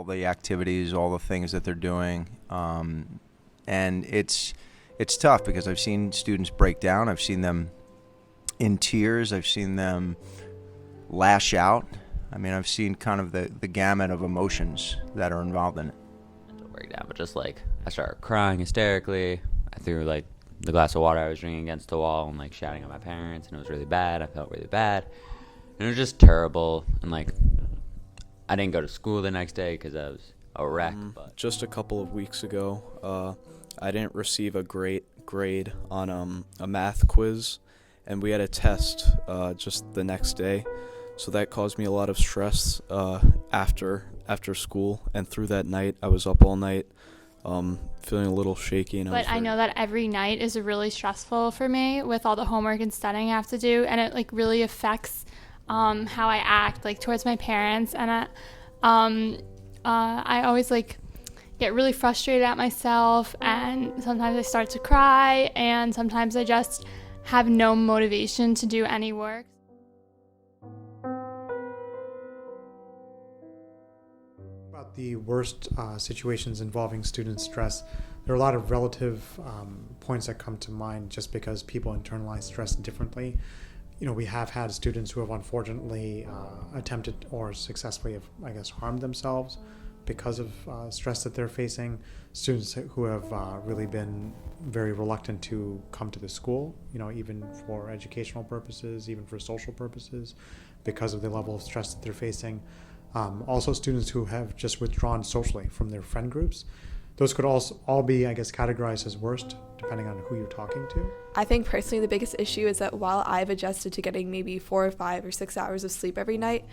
all the activities, all the things that they're doing. And it's tough because I've seen students break down. I've seen them in tears. I've seen them lash out. I mean, I've seen kind of the gamut of emotions that are involved in it. Mental breakdown, but just like I started crying hysterically. I threw like the glass of water I was drinking against the wall and like shouting at my parents, and it was really bad. I felt really bad, and it was just terrible. And like I didn't go to school the next day because I was a wreck. But just a couple of weeks ago, I didn't receive a great grade on a math quiz, and we had a test just the next day. So that caused me a lot of stress after school, and through that night, I was up all night, feeling a little shaky. But I know that every night is really stressful for me with all the homework and studying I have to do, and it like really affects how I act like towards my parents, and I always like get really frustrated at myself, and sometimes I start to cry, and sometimes I just have no motivation to do any work. About the worst situations involving student stress, there are a lot of relative points that come to mind just because people internalize stress differently. You know, we have had students who have unfortunately attempted or successfully have, I guess, harmed themselves because of stress that they're facing. Students who have really been very reluctant to come to the school, you know, even for educational purposes, even for social purposes, because of the level of stress that they're facing. Also students who have just withdrawn socially from their friend groups. Those could also all be, I guess, categorized as worst, depending on who you're talking to. I think personally the biggest issue is that while I've adjusted to getting maybe 4 or 5 or 6 hours of sleep every night,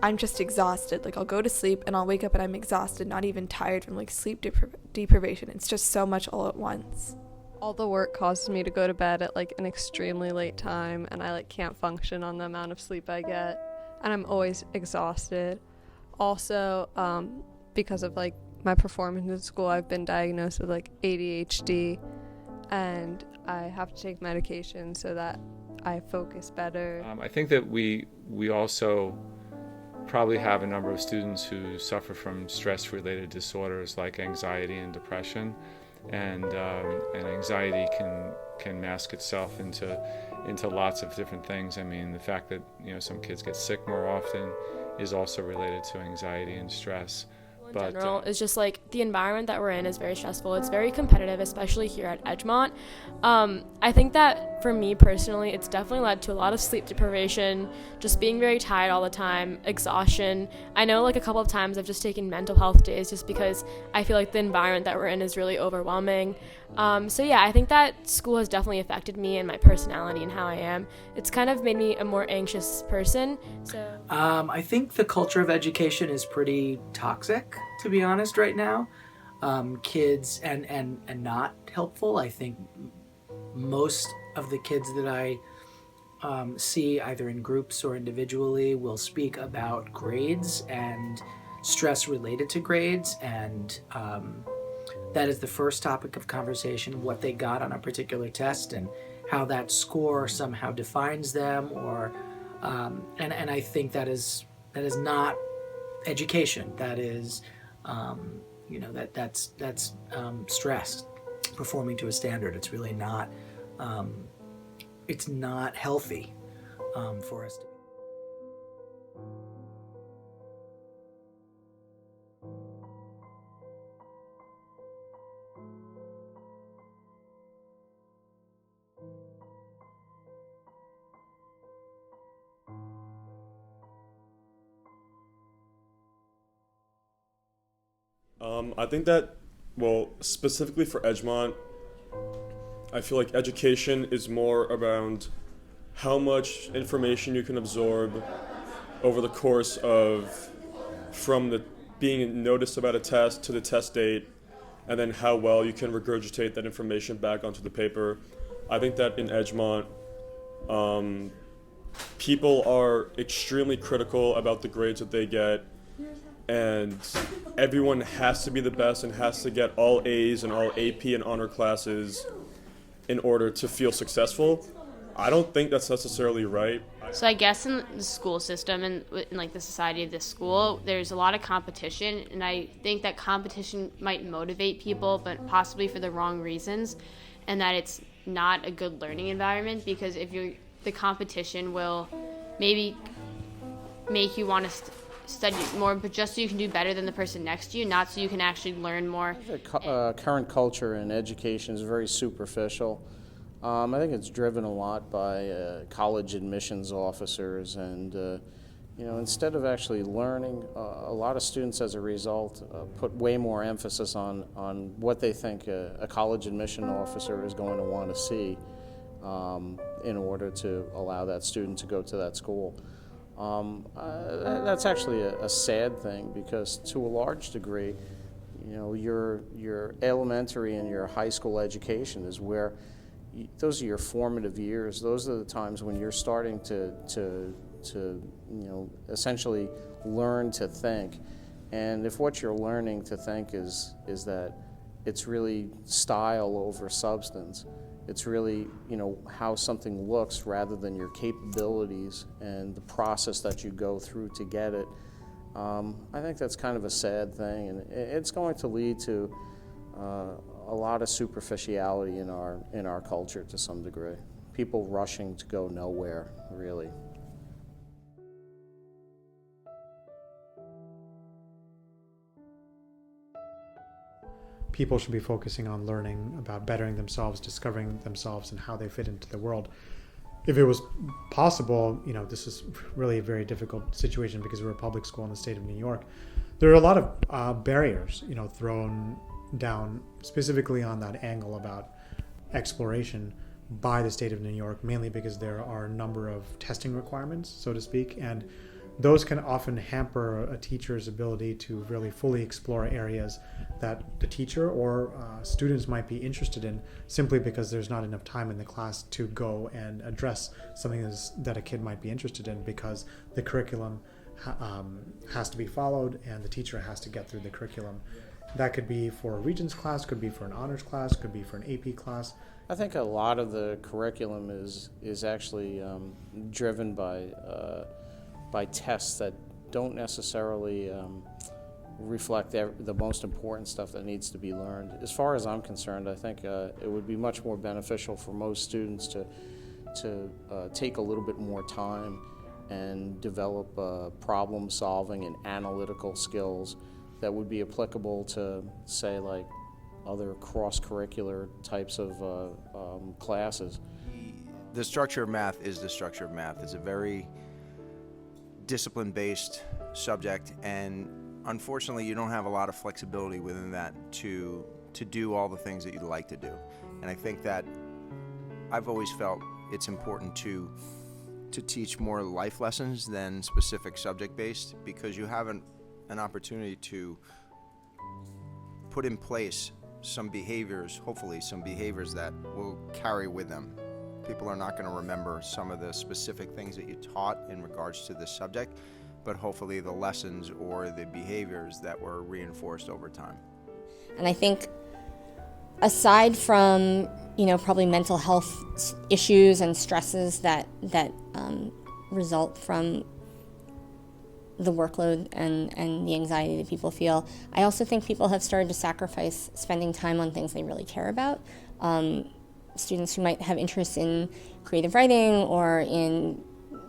I'm just exhausted. Like I'll go to sleep and I'll wake up and I'm exhausted, not even tired from like sleep deprivation. It's just so much all at once. All the work causes me to go to bed at like an extremely late time, and I like can't function on the amount of sleep I get, and I'm always exhausted. Also, because of like my performance in school, I've been diagnosed with like ADHD, and I have to take medication so that I focus better. I think that we also probably have a number of students who suffer from stress-related disorders like anxiety and depression, and anxiety can mask itself into lots of different things. I mean, the fact that some kids get sick more often is also related to anxiety and stress. In general, it's just like the environment that we're in is very stressful. It's very competitive, especially here at Edgemont. I think that for me personally, it's definitely led to a lot of sleep deprivation, just being very tired all the time, exhaustion. I know like a couple of times I've just taken mental health days just because I feel like the environment that we're in is really overwhelming. So yeah, I think that school has definitely affected me and my personality and how I am. It's kind of made me a more anxious person. So I think the culture of education is pretty toxic, to be honest, right now. Kids and not helpful. I think most of the kids that I see either in groups or individually will speak about grades and stress related to grades, and that is the first topic of conversation, what they got on a particular test and how that score somehow defines them, or and I think that is not education. That is that's stress performing to a standard. It's really not it's not healthy for us to. I think that, well, specifically for Edgemont, I feel like education is more around how much information you can absorb over the course of from the being noticed about a test to the test date, and then how well you can regurgitate that information back onto the paper. I think that in Edgemont, people are extremely critical about the grades that they get, and everyone has to be the best and has to get all A's and all AP and honor classes in order to feel successful. I don't think that's necessarily right. So I guess in the school system and in like the society of this school, there's a lot of competition, and I think that competition might motivate people, but possibly for the wrong reasons, and that it's not a good learning environment, because if the competition will maybe make you want to study more, but just so you can do better than the person next to you, not so you can actually learn more. The current culture in education is very superficial. I think it's driven a lot by college admissions officers, and instead of actually learning, a lot of students as a result put way more emphasis on what they think a college admission officer is going to want to see in order to allow that student to go to that school. That's actually a sad thing, because to a large degree, your elementary and your high school education is where those are your formative years. Those are the times when you're starting to essentially learn to think. And if what you're learning to think is that it's really style over substance, it's really how something looks rather than your capabilities and the process that you go through to get it, I think that's kind of a sad thing, and it's going to lead to a lot of superficiality in our culture to some degree. People rushing to go nowhere, really. People should be focusing on learning about bettering themselves, discovering themselves, and how they fit into the world. If it was possible, this is really a very difficult situation because we're a public school in the state of New York. There are a lot of barriers, thrown down specifically on that angle about exploration by the state of New York, mainly because there are a number of testing requirements, so to speak, and those can often hamper a teacher's ability to really fully explore areas that the teacher or students might be interested in, simply because there's not enough time in the class to go and address something that a kid might be interested in, because the curriculum has to be followed and the teacher has to get through the curriculum. That could be for a Regents class, could be for an honors class, could be for an AP class. I think a lot of the curriculum is actually driven by tests that don't necessarily reflect the most important stuff that needs to be learned. As far as I'm concerned, I think it would be much more beneficial for most students to take a little bit more time and develop problem solving and analytical skills that would be applicable to, say, like other cross-curricular types of classes. The structure of math is the structure of math. It's a very discipline-based subject, and unfortunately you don't have a lot of flexibility within that to do all the things that you'd like to do. And I think that I've always felt it's important to teach more life lessons than specific subject-based, because you have an opportunity to put in place some behaviors, hopefully some behaviors that will carry with them. People are not going to remember some of the specific things that you taught in regards to this subject, but hopefully the lessons or the behaviors that were reinforced over time. And I think aside from, probably mental health issues and stresses that result from the workload and the anxiety that people feel, I also think people have started to sacrifice spending time on things they really care about. Students who might have interests in creative writing or in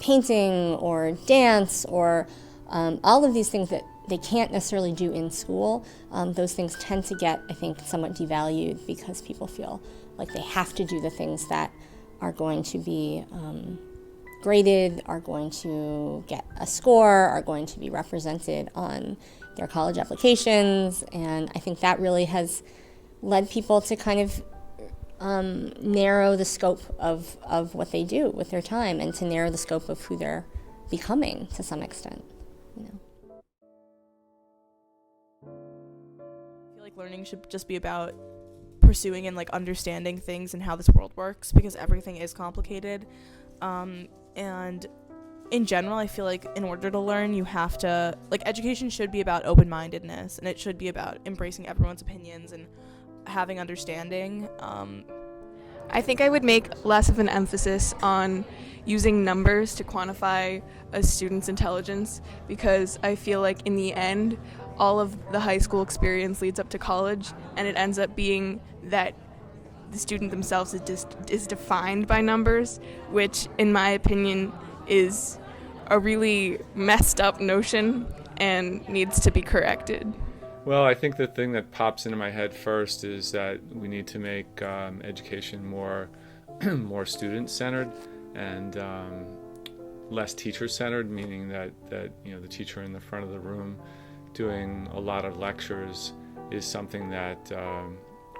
painting or dance or all of these things that they can't necessarily do in school, those things tend to get, I think, somewhat devalued because people feel like they have to do the things that are going to be graded, are going to get a score, are going to be represented on their college applications. And I think that really has led people to kind of narrow the scope of what they do with their time, and to narrow the scope of who they're becoming to some extent. I feel like learning should just be about pursuing and understanding things and how this world works, because everything is complicated. And in general, I feel like in order to learn, you have to, education should be about open-mindedness, and it should be about embracing everyone's opinions and having understanding. I think I would make less of an emphasis on using numbers to quantify a student's intelligence, because I feel like in the end, all of the high school experience leads up to college, and it ends up being that the student themselves is defined by numbers, which in my opinion is a really messed up notion and needs to be corrected. Well, I think the thing that pops into my head first is that we need to make education more more student-centered and less teacher-centered, meaning that you know, the teacher in the front of the room doing a lot of lectures is something that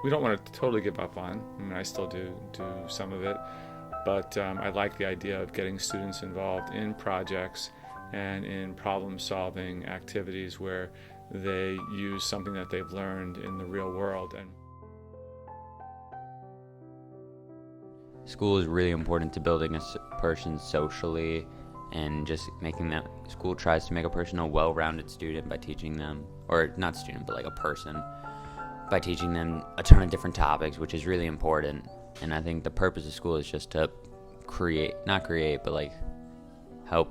we don't want to totally give up on. I mean, I still do some of it, but I like the idea of getting students involved in projects and in problem-solving activities where they use something that they've learned in the real world. And school is really important to building a person socially, and just making that school tries to make a person a well-rounded student by teaching them, or not student, but like a person, by teaching them a ton of different topics, which is really important. And I think the purpose of school is just to not create, but like help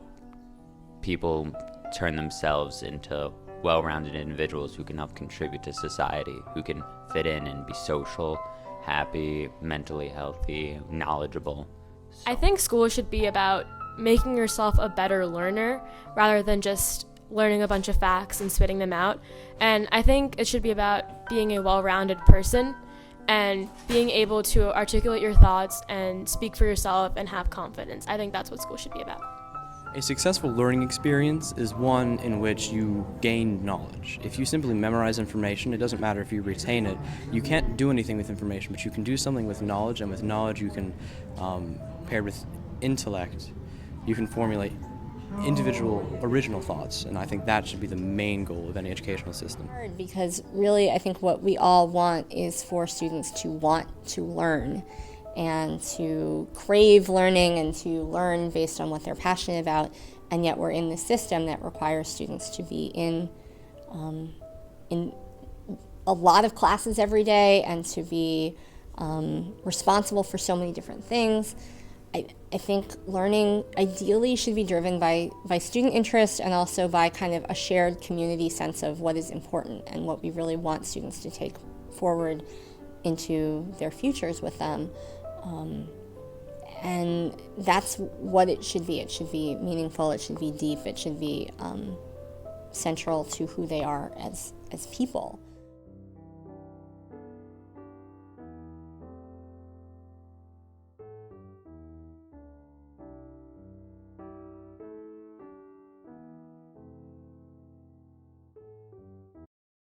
people turn themselves into well-rounded individuals who can help contribute to society, who can fit in and be social, happy, mentally healthy, knowledgeable. I think school should be about making yourself a better learner rather than just learning a bunch of facts and spitting them out. And I think it should be about being a well-rounded person and being able to articulate your thoughts and speak for yourself and have confidence. I think that's what school should be about. A successful learning experience is one in which you gain knowledge. If you simply memorize information, it doesn't matter if you retain it. You can't do anything with information, but you can do something with knowledge, and with knowledge you can, paired with intellect, you can formulate individual original thoughts, and I think that should be the main goal of any educational system. Because really I think what we all want is for students to want to learn and to crave learning and to learn based on what they're passionate about, and yet we're in this system that requires students to be in a lot of classes every day and to be responsible for so many different things. I think learning ideally should be driven by student interest and also by kind of a shared community sense of what is important and what we really want students to take forward into their futures with them. And that's what it should be. It should be meaningful, it should be deep, it should be central to who they are as people.